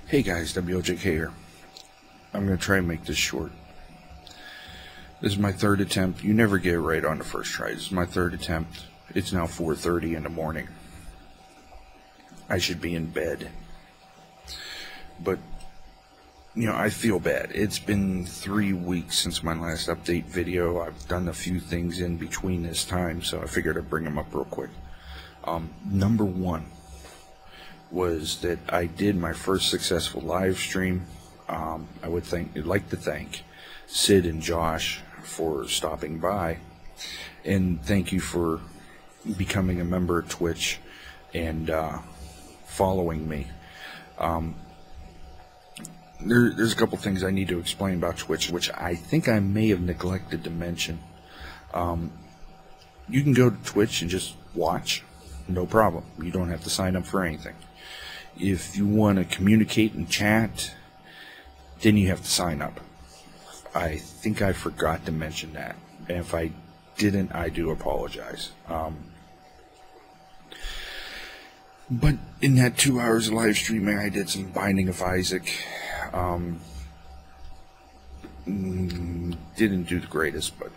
Hey guys, WOJK here. I'm going to try and make this short. This is my third attempt. You never get it right on the first try. This is my third attempt. It's now 4:30 in the morning. I should be in bed. But, you know, I feel bad. It's been 3 weeks since my last update video. I've done a few things in between this time, so I figured I'd bring them up real quick. Number one was that I did my first successful live stream. I would like to thank Sid and Josh for stopping by, and thank you for becoming a member of Twitch and following me. There's a couple things I need to explain about Twitch, which I think I may have neglected to mention. You can go to Twitch and just watch, no problem. You don't have to sign up for anything. If you want to communicate and chat, then you have to sign up. I think I forgot to mention that. And if I didn't, I do apologize. But in that 2 hours of live streaming, I did some Binding of Isaac. Didn't do the greatest, but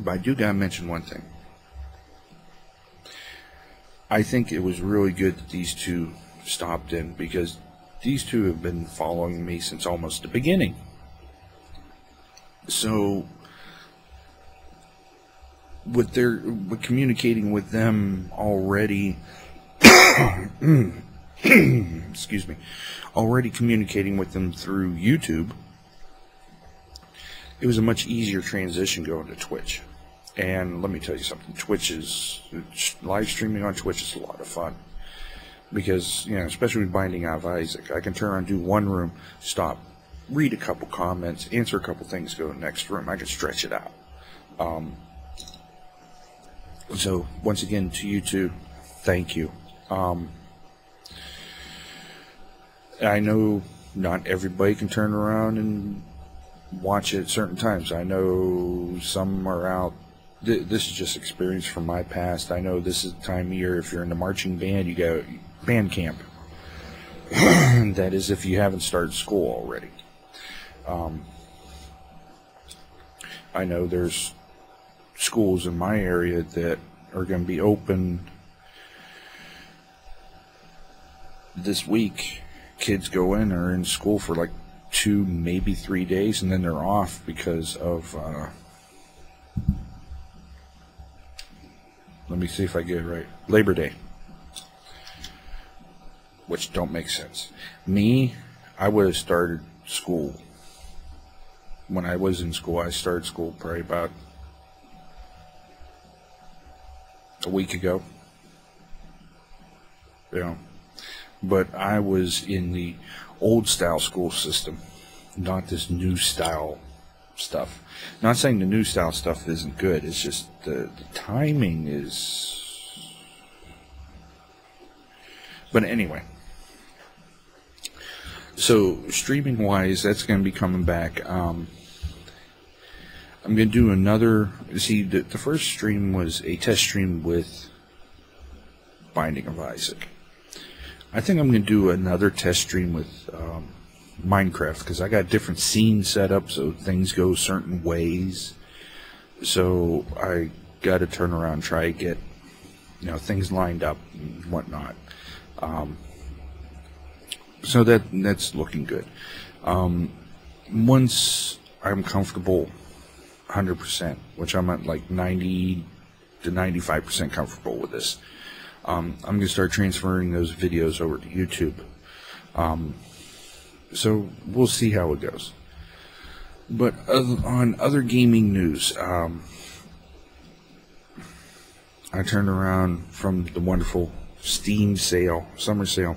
I do gotta mention one thing. I think it was really good that these two stopped in, because these two have been following me since almost the beginning. So with communicating with them already, excuse me, already communicating with them through YouTube, it was a much easier transition going to Twitch. And let me tell you something, live streaming on Twitch is a lot of fun. Because, you know, especially with Binding of Isaac, I can turn around, do one room, stop, read a couple comments, answer a couple things, go to the next room. I can stretch it out. So, once again, to you two, thank you. I know not everybody can turn around and watch it at certain times. I know some are out. This is just experience from my past. I know this is the time of year, if you're in the marching band, you go band camp. That is if you haven't started school already. I know there's schools in my area that are going to be open this week. Kids go in, are in school for like 2, maybe 3 days, and then they're off because of let me see if I get it right. Labor Day. Which don't make sense. Me, I would have started school. When I was in school, I started school probably about a week ago. You know. But I was in the old style school system, not this new style stuff. Not saying the new style stuff isn't good, it's just the timing is... But anyway, so streaming wise, that's going to be coming back. I'm going to do another, see, the first stream was a test stream with Binding of Isaac. I think I'm going to do another test stream with Minecraft, because I got different scenes set up so things go certain ways. So I got to turn around and try to get, you know, things lined up and whatnot. So that's looking good. Once I'm comfortable 100%, which I'm at like 90 to 95% comfortable with this, I'm going to start transferring those videos over to YouTube. So we'll see how it goes. But on other gaming news, I turned around from the wonderful Steam sale, summer sale.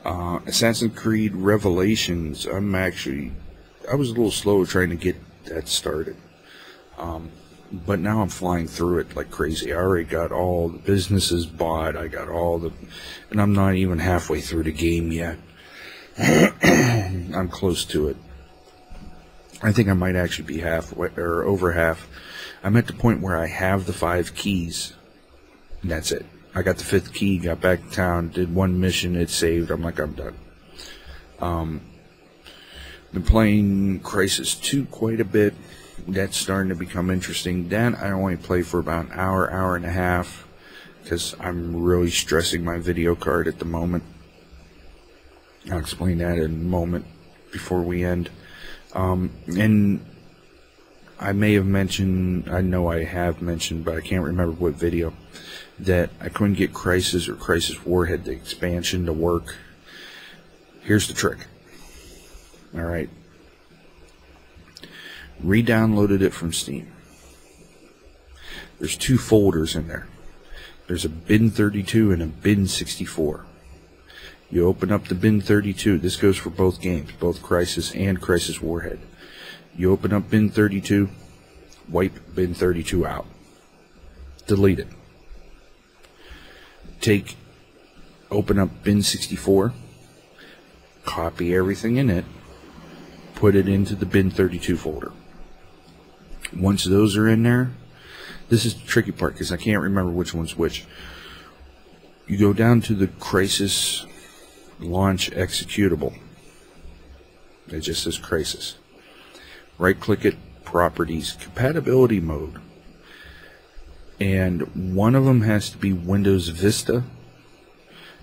Assassin's Creed Revelations, I was a little slow trying to get that started. But now I'm flying through it like crazy. I already got all the businesses bought. I got and I'm not even halfway through the game yet. I'm close to it. I think I might actually be halfway, or over half. I'm at the point where I have the 5 keys, and that's it. I got the 5th key, got back to town, did one mission, it saved. I'm like, I'm done. Been playing Crysis 2 quite a bit. That's starting to become interesting. Then I only play for about an hour, hour and a half, because I'm really stressing my video card at the moment. I'll explain that in a moment before we end. And I may have mentioned, I know I have mentioned, but I can't remember what video, that I couldn't get Crysis or Crysis Warhead, the expansion, to work. Here's the trick. Alright. Re-downloaded it from Steam. There's 2 folders in there. There's a bin 32 and a bin 64. You open up the bin 32. This goes for both games, both Crysis and Crysis Warhead. You open up bin 32, wipe bin 32 out. Delete it. Open up bin 64, copy everything in it, put it into the bin 32 folder. Once those are in there, this is the tricky part because I can't remember which one's which. You go down to the Crysis launch executable. It just says Crysis. Right click it, properties, compatibility mode. And one of them has to be Windows Vista,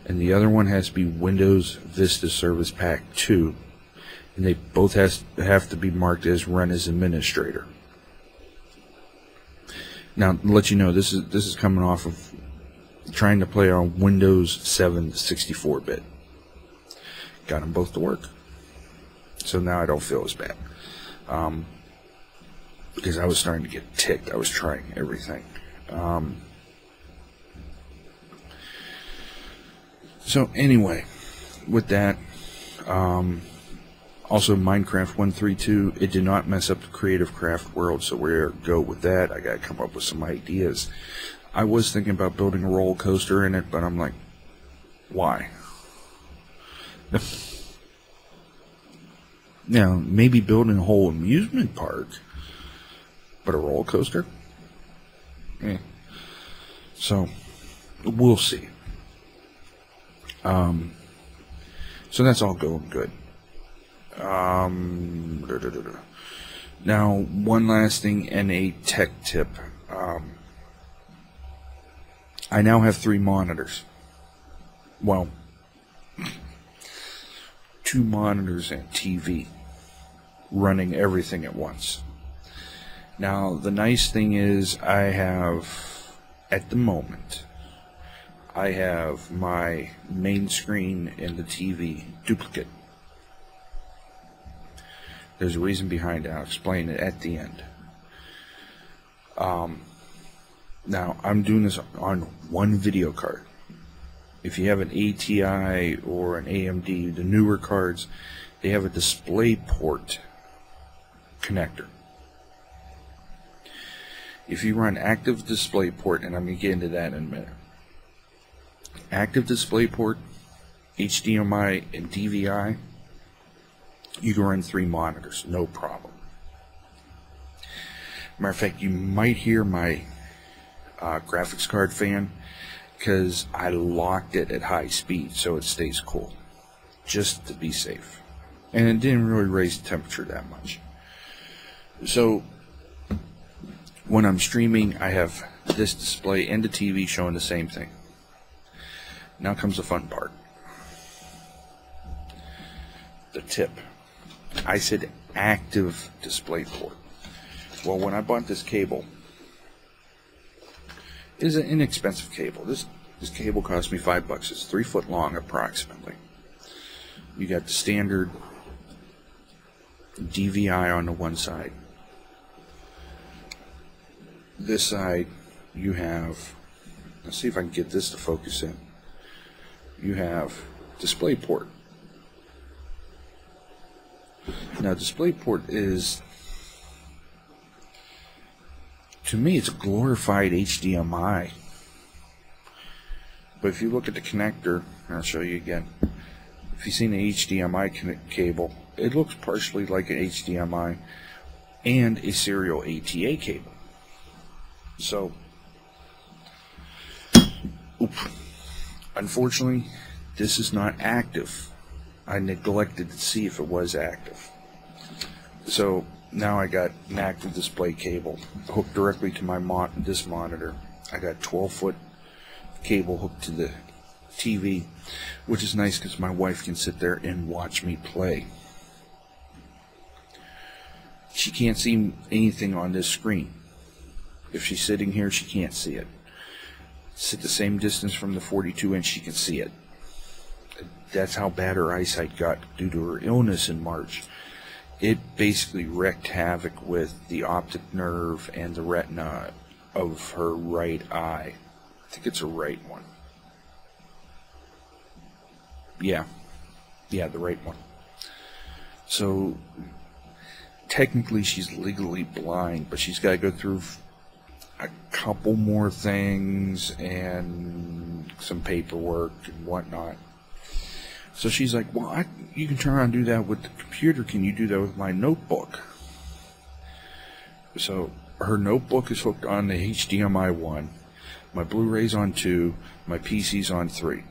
and the other one has to be Windows Vista Service Pack 2. And they both have to be marked as run as administrator. Now, to let you know, this is coming off of trying to play on Windows 7 64-bit. Got them both to work. So now I don't feel as bad. Because I was starting to get ticked. I was trying everything. So anyway, with that, also Minecraft 132, it did not mess up the Creative Craft world, so we're going to go with that. I got to come up with some ideas. I was thinking about building a roller coaster in it, but I'm like, why? Now, maybe building a whole amusement park, but a roller coaster? So, we'll see. So that's all going good. Now, one last thing and a tech tip. I now have 3 monitors. Well, 2 monitors and TV running everything at once. Now, the nice thing is I have, at the moment, I have my main screen and the TV duplicate. There's a reason behind it. I'll explain it at the end. Now, I'm doing this on one video card. If you have an ATI or an AMD, the newer cards, they have a DisplayPort connector. If you run active DisplayPort, and I'm going to get into that in a minute, active DisplayPort, HDMI, and DVI, you can run 3 monitors, no problem. Matter of fact, you might hear my graphics card fan because I locked it at high speed so it stays cool, just to be safe. And it didn't really raise the temperature that much. So when I'm streaming, I have this display and the TV showing the same thing. Now comes the fun part. The tip. I said active DisplayPort. Well, when I bought this cable, it is an inexpensive cable. This cable cost me $5. It's 3 foot long approximately. You got the standard DVI on the one side. This side you have, let's see if I can get this to focus in. You have DisplayPort. Now DisplayPort is, to me, it's a glorified HDMI. But if you look at the connector, and I'll show you again, if you've seen the HDMI cable, it looks partially like an HDMI and a serial ATA cable. So, unfortunately, this is not active. I neglected to see if it was active. So now I got an active display cable hooked directly to my this monitor. I got 12-foot cable hooked to the TV, which is nice because my wife can sit there and watch me play. She can't see anything on this screen. If she's sitting here, she can't see it. Sit the same distance from the 42-inch, she can see it. That's how bad her eyesight got due to her illness in March. It basically wreaked havoc with the optic nerve and the retina of her right eye. I think it's her right one. Yeah, the right one. So technically she's legally blind, but she's got to go through a couple more things and some paperwork and whatnot. So she's like, well, you can turn around and do that with the computer. Can you do that with my notebook? So her notebook is hooked on the HDMI 1. My Blu-ray's on 2. My PC's on 3.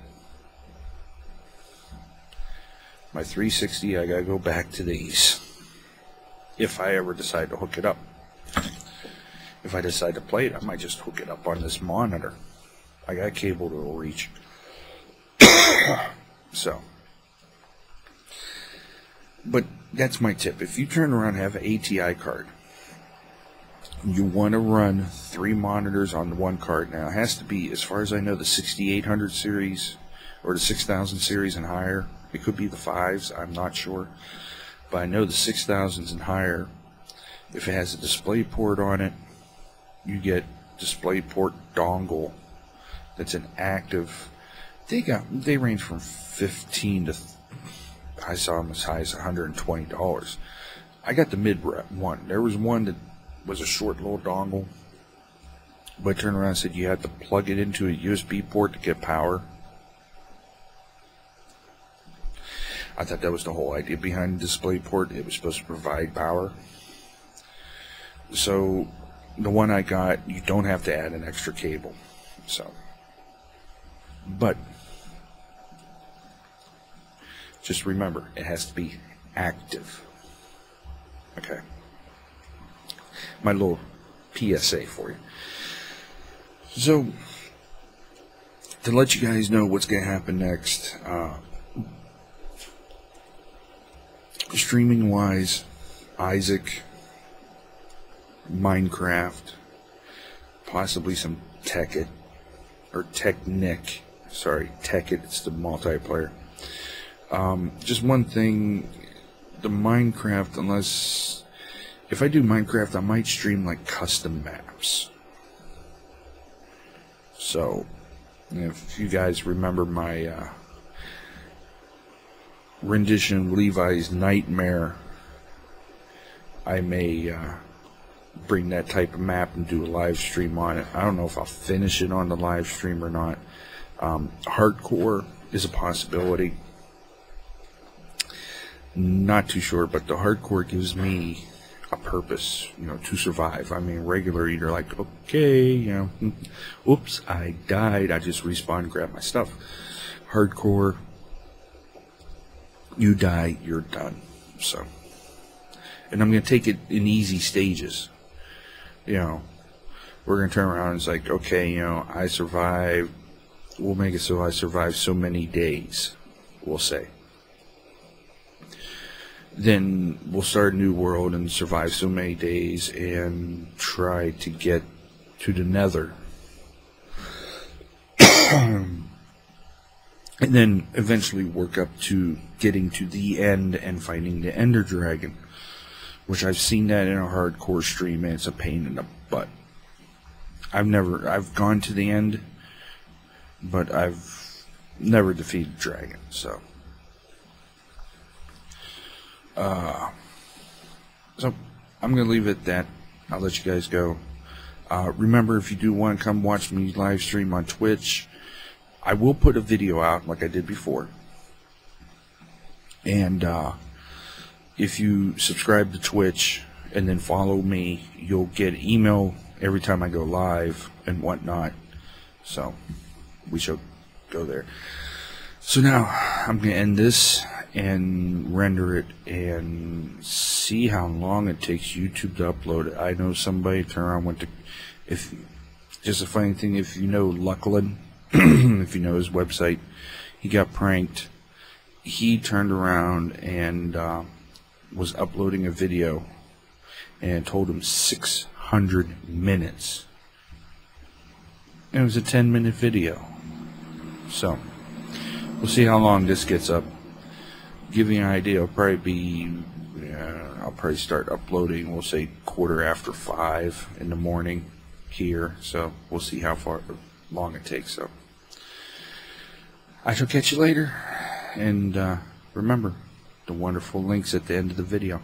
My 360, I gotta go back to these. If I ever decide to hook it up. If I decide to play it, I might just hook it up on this monitor. I got a cable that will reach. So. But that's my tip. If you turn around and have an ATI card, you want to run 3 monitors on the one card. Now, it has to be, as far as I know, the 6800 series or the 6000 series and higher. It could be the 5s, I'm not sure. But I know the 6000s and higher, if it has a display port on it, you get DisplayPort dongle that's an active. They range from 15 to I saw them as high as $120. I got the mid one. There was one that was a short little dongle, but I turned around and said you had to plug it into a USB port to get power. I thought that was the whole idea behind the DisplayPort. It was supposed to provide power. So the one I got, you don't have to add an extra cable. So, but just remember, it has to be active. Okay. My little PSA for you. So, to let you guys know what's going to happen next, streaming wise, Isaac, Minecraft, possibly some Tekkit, or Technic. Sorry, Tekkit, it's the multiplayer. Just one thing, the Minecraft, unless, if I do Minecraft, I might stream like custom maps. So, if you guys remember my rendition of Levi's Nightmare, I may bring that type of map and do a live stream on it. I don't know if I'll finish it on the live stream or not. Hardcore is a possibility. Not too sure, but the hardcore gives me a purpose, you know, to survive. I mean, regular, you're like, okay, you know, oops, I died, I just respawn and grab my stuff. Hardcore, you die, you're done. So, and I'm going to take it in easy stages. You know, we're going to turn around and it's like, okay, you know, I survived, we'll make it so I survived so many days, we'll say. Then we'll start a new world and survive so many days and try to get to the nether. And then eventually work up to getting to the end and fighting the Ender Dragon. Which I've seen that in a hardcore stream and it's a pain in the butt. I've gone to the end, but I've never defeated Dragon, so. So I'm going to leave it at that. I'll let you guys go. Remember, if you do want to come watch me live stream on Twitch, I will put a video out like I did before. And if you subscribe to Twitch and then follow me, you'll get email every time I go live and whatnot. So we shall go there. So now I'm going to end this, and render it and see how long it takes YouTube to upload it. I know somebody turned around, went to, if just a funny thing, if you know Luckland, if you know his website, he got pranked. He turned around and was uploading a video, and it told him 600 minutes. It was a 10-minute video. So we'll see how long this gets up. Give you an idea, it'll probably be, I'll probably start uploading, we'll say 5:15 in the morning here. So we'll see how long it takes. So I shall catch you later, and remember the wonderful links at the end of the video.